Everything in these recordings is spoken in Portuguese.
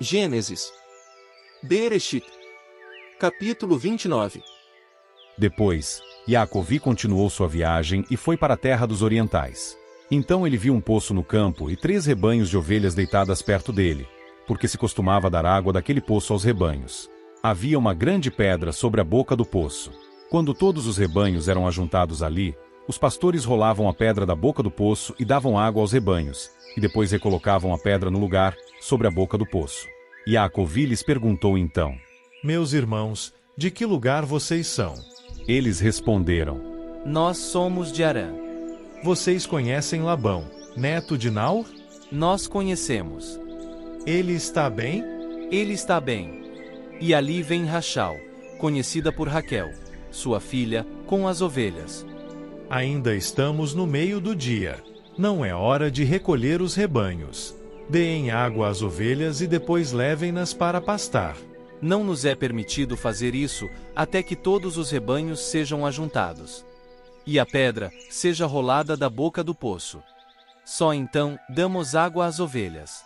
Gênesis. Bereshit. Capítulo 29. Depois, Yacovi continuou sua viagem e foi para a terra dos orientais. Então ele viu um poço no campo e 3 rebanhos de ovelhas deitadas perto dele, porque se costumava dar água daquele poço aos rebanhos. Havia uma grande pedra sobre a boca do poço. Quando todos os rebanhos eram ajuntados ali, os pastores rolavam a pedra da boca do poço e davam água aos rebanhos, e depois recolocavam a pedra no lugar, sobre a boca do poço. Yacovi lhes perguntou então: Meus irmãos, de que lugar vocês são? Eles responderam: Nós somos de Harã. Vocês conhecem Labão, neto de Naor? Nós conhecemos. Ele está bem? Ele está bem. E ali vem Rachel, conhecida por Raquel, sua filha, com as ovelhas. Ainda estamos no meio do dia. Não é hora de recolher os rebanhos. Deem água às ovelhas e depois levem-nas para pastar. Não nos é permitido fazer isso até que todos os rebanhos sejam ajuntados. E a pedra seja rolada da boca do poço. Só então damos água às ovelhas.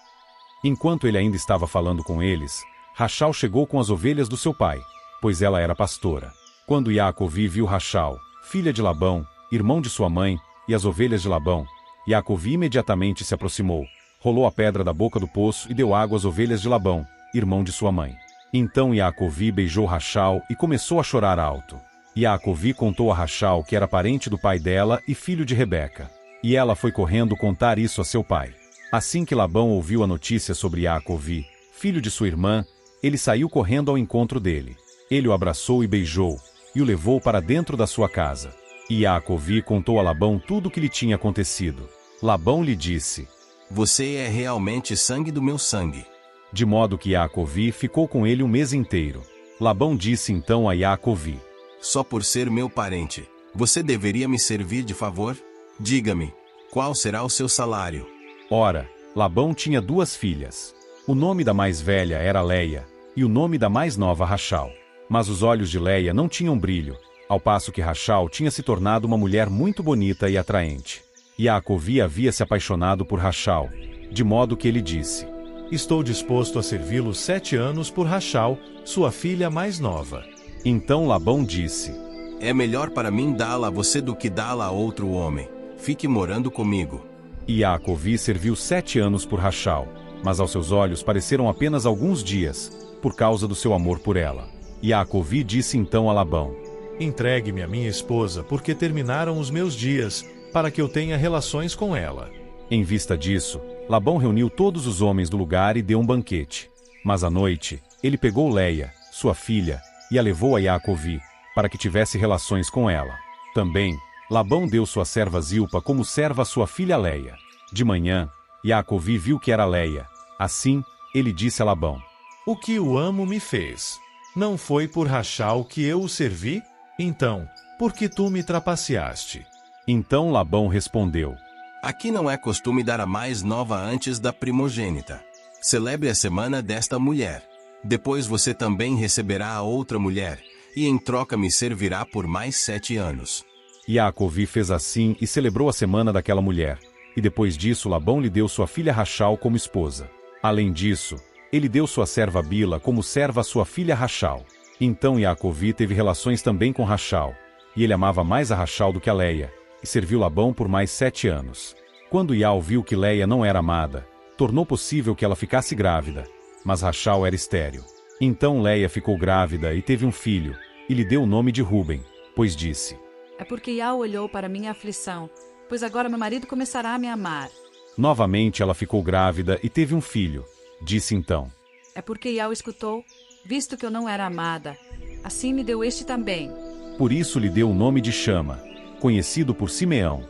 Enquanto ele ainda estava falando com eles, Rachel chegou com as ovelhas do seu pai, pois ela era pastora. Quando Yacovi viu Rachel, filha de Labão, irmão de sua mãe, e as ovelhas de Labão, Yacovi imediatamente se aproximou, rolou a pedra da boca do poço e deu água às ovelhas de Labão, irmão de sua mãe. Então Yacovi beijou Rachel e começou a chorar alto. Yacovi contou a Rachel que era parente do pai dela e filho de Rebeca. E ela foi correndo contar isso a seu pai. Assim que Labão ouviu a notícia sobre Yacovi, filho de sua irmã, ele saiu correndo ao encontro dele. Ele o abraçou e beijou, e o levou para dentro da sua casa. E Yacovi contou a Labão tudo o que lhe tinha acontecido. Labão lhe disse: Você é realmente sangue do meu sangue. De modo que Yacovi ficou com ele um mês inteiro. Labão disse então a Yacovi: Só por ser meu parente, você deveria me servir de favor? Diga-me, qual será o seu salário? Ora, Labão tinha 2 filhas. O nome da mais velha era Leia, e o nome da mais nova Rachel. Mas os olhos de Leia não tinham brilho, ao passo que Rachel tinha se tornado uma mulher muito bonita e atraente. Yacovi havia se apaixonado por Rachel, de modo que ele disse: Estou disposto a servi-lo 7 anos por Rachel, sua filha mais nova. Então Labão disse: É melhor para mim dá-la a você do que dá-la a outro homem. Fique morando comigo. E Yacovi serviu 7 anos por Rachel, mas aos seus olhos pareceram apenas alguns dias, por causa do seu amor por ela. Yacovi disse então a Labão: Entregue-me a minha esposa, porque terminaram os meus dias, para que eu tenha relações com ela. Em vista disso, Labão reuniu todos os homens do lugar e deu um banquete. Mas à noite, ele pegou Leia, sua filha, e a levou a Yacovi, para que tivesse relações com ela. Também, Labão deu sua serva Zilpa como serva à sua filha Leia. De manhã, Yacovi viu que era Leia. Assim, ele disse a Labão: O que o amo me fez? Não foi por Rachel que eu o servi? Então, por que tu me trapaceaste? Então Labão respondeu: Aqui não é costume dar a mais nova antes da primogênita. Celebre a semana desta mulher. Depois você também receberá a outra mulher, e em troca me servirá por mais 7 anos. Yacovi fez assim e celebrou a semana daquela mulher, e depois disso Labão lhe deu sua filha Rachel como esposa. Além disso, ele deu sua serva Bila como serva à sua filha Rachel. Então Yacovi teve relações também com Rachel, e ele amava mais a Rachel do que a Leia, e serviu Labão por mais 7 anos. Quando Ial viu que Leia não era amada, tornou possível que ela ficasse grávida, mas Rachel era estéril. Então Leia ficou grávida e teve um filho, e lhe deu o nome de Ruben, pois disse: É porque Ial olhou para minha aflição, pois agora meu marido começará a me amar. Novamente ela ficou grávida e teve um filho. Disse então: É porque Ial escutou, visto que eu não era amada. Assim me deu este também. Por isso lhe deu o nome de Chama, conhecido por Simeão.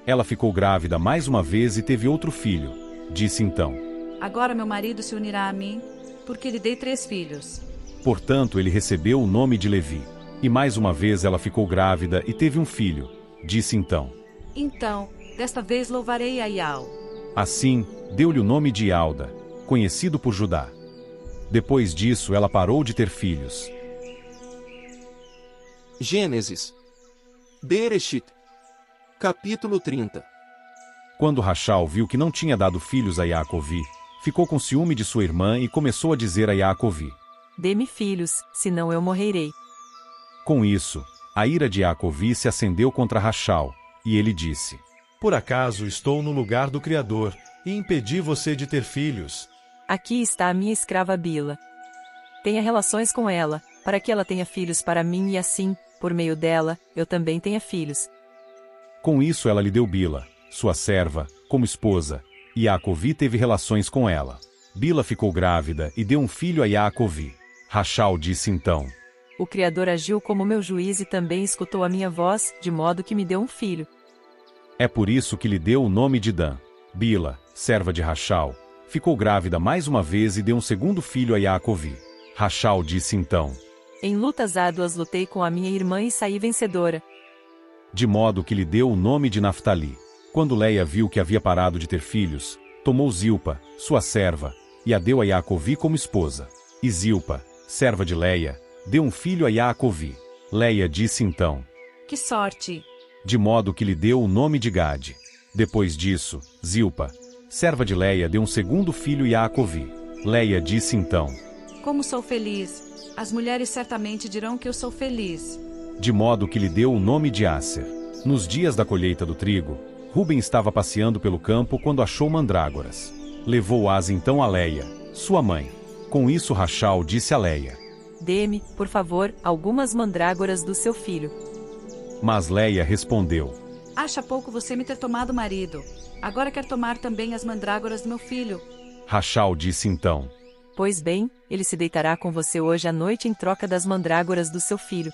Ela ficou grávida mais uma vez e teve outro filho. Disse então: Agora meu marido se unirá a mim, porque lhe dei 3 filhos. Portanto, ele recebeu o nome de Levi. E mais uma vez ela ficou grávida e teve um filho. Disse então: Então, desta vez louvarei a Ial. Assim, deu-lhe o nome de Ialda, conhecido por Judá. Depois disso, ela parou de ter filhos. Gênesis. Bereshit. Capítulo 30. Quando Rachel viu que não tinha dado filhos a Yacovi, ficou com ciúme de sua irmã e começou a dizer a Jaacovi: Dê-me filhos, senão eu morrerei. Com isso, a ira de Jaacovi se acendeu contra Rachal, e ele disse: Por acaso estou no lugar do Criador, e impedi você de ter filhos? Aqui está a minha escrava Bila. Tenha relações com ela, para que ela tenha filhos para mim e assim, por meio dela, eu também tenha filhos. Com isso ela lhe deu Bila, sua serva, como esposa, e Jaacovi teve relações com ela. Bila ficou grávida e deu um filho a Jaacovi. Rachal disse então: O Criador agiu como meu juiz e também escutou a minha voz, de modo que me deu um filho. É por isso que lhe deu o nome de Dan. Bila, serva de Rachal, ficou grávida mais uma vez e deu um segundo filho a Jaacovi. Rachal disse então: Em lutas árduas lutei com a minha irmã e saí vencedora. De modo que lhe deu o nome de Naftali. Quando Leia viu que havia parado de ter filhos, tomou Zilpa, sua serva, e a deu a Jaacovi como esposa. E Zilpa, serva de Leia, deu um filho a Jaacovi. Leia disse então: Que sorte! De modo que lhe deu o nome de Gade. Depois disso, Zilpa, serva de Leia, deu um segundo filho a Jaacovi. Leia disse então: Como sou feliz! As mulheres certamente dirão que eu sou feliz. De modo que lhe deu o nome de Aser. Nos dias da colheita do trigo, Ruben estava passeando pelo campo quando achou mandrágoras. Levou as então a Leia, sua mãe. Com isso Rachal disse a Leia: Dê-me, por favor, algumas mandrágoras do seu filho. Mas Leia respondeu: Acha pouco você me ter tomado marido. Agora quer tomar também as mandrágoras do meu filho. Rachal disse então: Pois bem, ele se deitará com você hoje à noite em troca das mandrágoras do seu filho.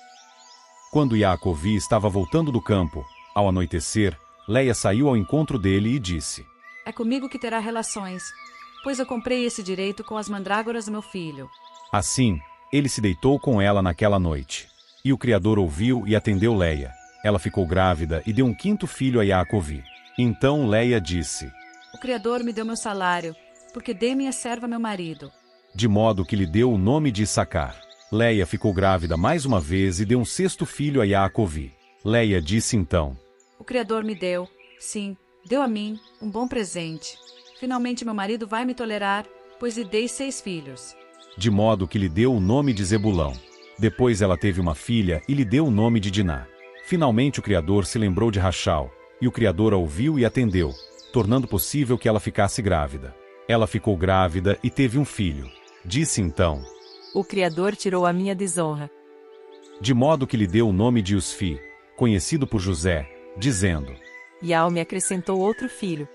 Quando Jaacovi estava voltando do campo, ao anoitecer, Leia saiu ao encontro dele e disse: É comigo que terá relações, pois eu comprei esse direito com as mandrágoras do meu filho. Assim, ele se deitou com ela naquela noite. E o Criador ouviu e atendeu Leia. Ela ficou grávida e deu um quinto filho a Jaacovi. Então Leia disse: O Criador me deu meu salário, porque dei minha serva meu marido. De modo que lhe deu o nome de Issacar. Leia ficou grávida mais uma vez e deu um sexto filho a Jaacovi. Leia disse então: O Criador me deu, sim, deu a mim, um bom presente. Finalmente meu marido vai me tolerar, pois lhe dei 6 filhos. De modo que lhe deu o nome de Zebulão. Depois ela teve uma filha e lhe deu o nome de Diná. Finalmente o Criador se lembrou de Rachal, e o Criador a ouviu e atendeu, tornando possível que ela ficasse grávida. Ela ficou grávida e teve um filho. Disse então: O Criador tirou a minha desonra. De modo que lhe deu o nome de Usfi, conhecido por José, dizendo: Yael me acrescentou outro filho.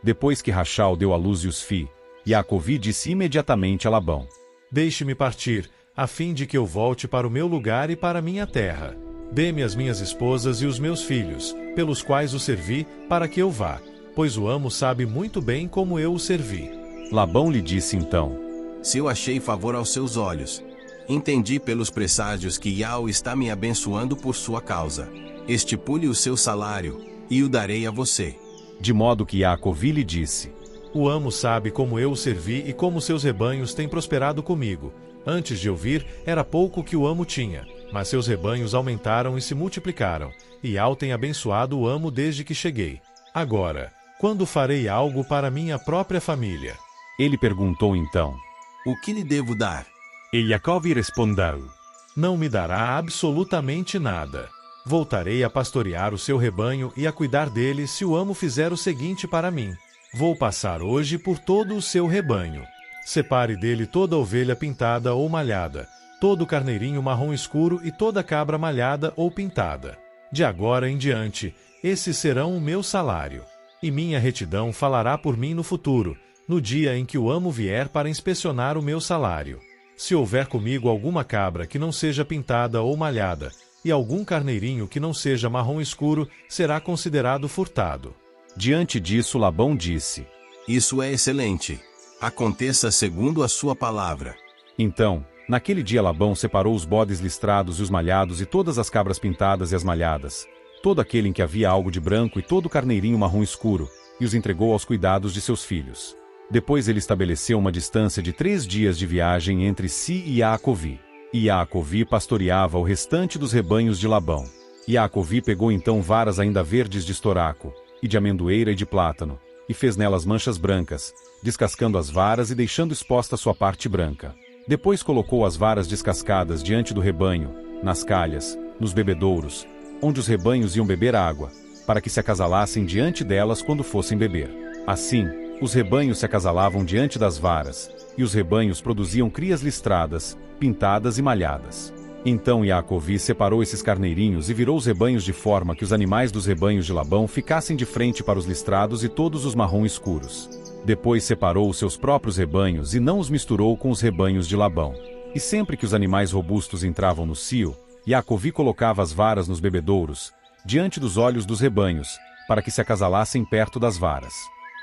Depois que Rachal deu à luz Usfi, Jaacovi disse imediatamente a Labão: Deixe-me partir, a fim de que eu volte para o meu lugar e para a minha terra. Dê-me as minhas esposas e os meus filhos, pelos quais o servi, para que eu vá, pois o amo sabe muito bem como eu o servi. Labão lhe disse então: Se eu achei favor aos seus olhos, entendi pelos presságios que Yael está me abençoando por sua causa. Estipule o seu salário, e o darei a você. De modo que Jaacovi lhe disse: O amo sabe como eu o servi e como seus rebanhos têm prosperado comigo. Antes de eu vir, era pouco que o amo tinha, mas seus rebanhos aumentaram e se multiplicaram, e Yael tem abençoado o amo desde que cheguei. Agora, quando farei algo para minha própria família? Ele perguntou então: O que lhe devo dar? E Jaacovi respondeu: Não me dará absolutamente nada. Voltarei a pastorear o seu rebanho e a cuidar dele se o amo fizer o seguinte para mim. Vou passar hoje por todo o seu rebanho. Separe dele toda ovelha pintada ou malhada, todo carneirinho marrom escuro e toda cabra malhada ou pintada. De agora em diante, esses serão o meu salário. E minha retidão falará por mim no futuro, no dia em que o amo vier para inspecionar o meu salário. Se houver comigo alguma cabra que não seja pintada ou malhada, e algum carneirinho que não seja marrom escuro, será considerado furtado. Diante disso Labão disse: Isso é excelente. Aconteça segundo a sua palavra. Então, naquele dia Labão separou os bodes listrados e os malhados e todas as cabras pintadas e as malhadas, todo aquele em que havia algo de branco e todo o carneirinho marrom escuro, e os entregou aos cuidados de seus filhos. Depois ele estabeleceu uma distância de 3 dias de viagem entre si e Jaacovi. E Jaacovi pastoreava o restante dos rebanhos de Labão. Jaacovi pegou então varas ainda verdes de estoraco, e de amendoeira e de plátano, e fez nelas manchas brancas, descascando as varas e deixando exposta sua parte branca. Depois colocou as varas descascadas diante do rebanho, nas calhas, nos bebedouros, onde os rebanhos iam beber água, para que se acasalassem diante delas quando fossem beber. Assim, os rebanhos se acasalavam diante das varas, e os rebanhos produziam crias listradas, pintadas e malhadas. Então Iacov separou esses carneirinhos e virou os rebanhos de forma que os animais dos rebanhos de Labão ficassem de frente para os listrados e todos os marrom escuros. Depois separou os seus próprios rebanhos e não os misturou com os rebanhos de Labão. E sempre que os animais robustos entravam no cio, Iacov colocava as varas nos bebedouros, diante dos olhos dos rebanhos, para que se acasalassem perto das varas.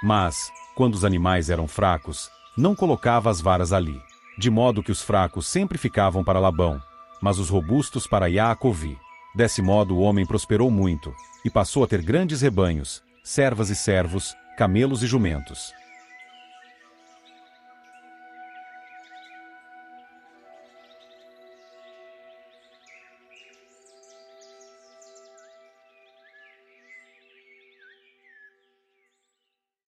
Mas, quando os animais eram fracos, não colocava as varas ali, de modo que os fracos sempre ficavam para Labão, mas os robustos para Iacov. Desse modo o homem prosperou muito, e passou a ter grandes rebanhos, servas e servos, camelos e jumentos.